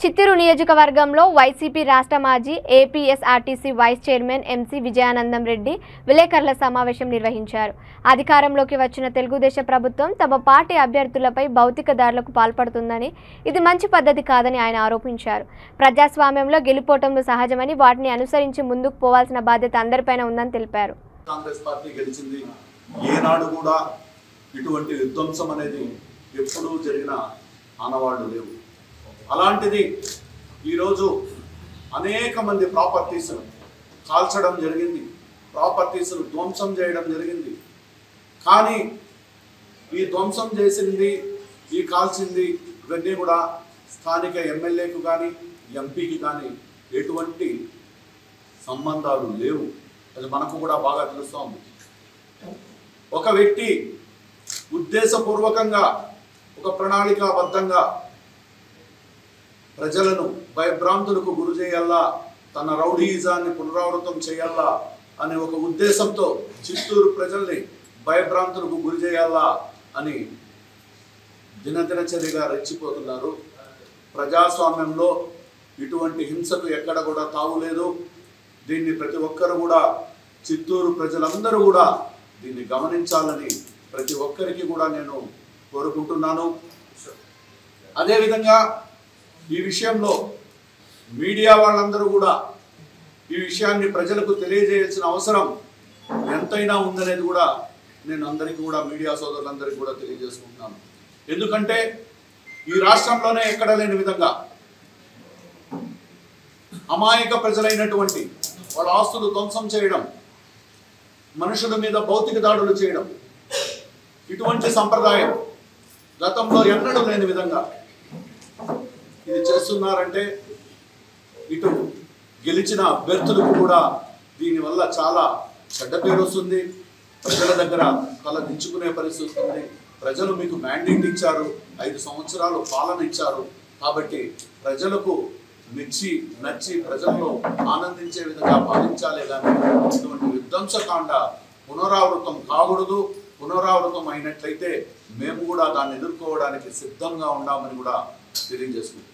చిత్తూరు నియోజకవర్గంలో వైసీపీ రాష్ట్ర మాజీ APSRTC vice chairman MC Vijayanandam Reddy విలేకరుల సమావేశం నిర్వహించారు. అధికారంలోకి వచ్చిన తెలుగుదేశం ప్రభుత్వం తమ పార్టీ అభ్యర్థులపై భౌతిక దాడులకు పాల్పడుతుందని, ఇది మంచి పద్ధతి కాదని ఆయన ఆరోపించారు. ప్రజాస్వామ్యంలో గెలుపోటములు సహజమని, వాటిని అనుసరించి ముందుకు పోవాల్సిన బాధ్యత అందరిపైన ఉందని తెలిపారు. కాంగ్రెస్ పార్టీ గెలిచింది. ఏనాడు కూడా ఇటువంటి విధ్వంసం అనేది ఎప్పుడూ జరిగిన ఆనవాళ్లు లేవు. అలాంటిది ఈరోజు అనేక మంది ప్రాపర్టీస్ కాల్చడం జరిగింది, ప్రాపర్టీస్ ధ్వంసం చేయడం జరిగింది. కానీ ఈ ధ్వంసం చేసింది, ఈ కాల్చింది ఇవన్నీ కూడా స్థానిక ఎమ్మెల్యేకు కానీ ఎంపీకి కానీ ఎటువంటి సంబంధాలు లేవు. అది మనకు కూడా బాగా తెలుస్తోంది. ఒక వ్యక్తి ఉద్దేశపూర్వకంగా, ఒక ప్రణాళికాబద్ధంగా ప్రజలను భయభ్రాంతులకు గురి చేయాలా, తన రౌడీయిజాన్ని పునరావృతం చేయాలా అనే ఒక ఉద్దేశంతో చిత్తూరు ప్రజల్ని భయభ్రాంతులకు గురి చేయాలా అని దినదినచర్యగా రెచ్చిపోతున్నారు. ప్రజాస్వామ్యంలో ఇటువంటి హింసకు ఎక్కడ కూడా తావులేదు. దీన్ని ప్రతి ఒక్కరు కూడా, చిత్తూరు ప్రజలందరూ కూడా దీన్ని గమనించాలని ప్రతి ఒక్కరికి కూడా నేను కోరుకుంటున్నాను. అదేవిధంగా ఈ విషయంలో మీడియా వాళ్ళందరూ కూడా ఈ విషయాన్ని ప్రజలకు తెలియజేయాల్సిన అవసరం ఎంతైనా ఉందనేది కూడా నేను అందరికీ కూడా, మీడియా సోదరులందరికీ కూడా తెలియజేసుకుంటున్నాను. ఎందుకంటే ఈ రాష్ట్రంలోనే ఎక్కడ లేని విధంగా అమాయక ప్రజలైనటువంటి వాళ్ళ ఆస్తులు ధ్వంసం చేయడం, మనుషుల మీద భౌతిక దాడులు చేయడం, ఇటువంటి సంప్రదాయం గతంలో ఎన్నడూ లేని విధంగా ఇది చేస్తున్నారంటే ఇటు గెలిచిన అభ్యర్థులకు కూడా దీనివల్ల చాలా చెడ్డ పేరు వస్తుంది. ప్రజల దగ్గర తల దించుకునే పరిస్థితి ఉంది. ప్రజలు మీకు మ్యాండేట్ ఇచ్చారు, 5 సంవత్సరాలు పాలన ఇచ్చారు. కాబట్టి ప్రజలకు నచ్చి ప్రజల్లో ఆనందించే విధంగా పాలించాలే కానీ ఇటువంటి విధ్వంసకాండ పునరావృతం కాకూడదు. పునరావృతం అయినట్లయితే మేము కూడా దాన్ని ఎదుర్కోవడానికి సిద్ధంగా ఉన్నామని కూడా తెలియజేస్తున్నాం.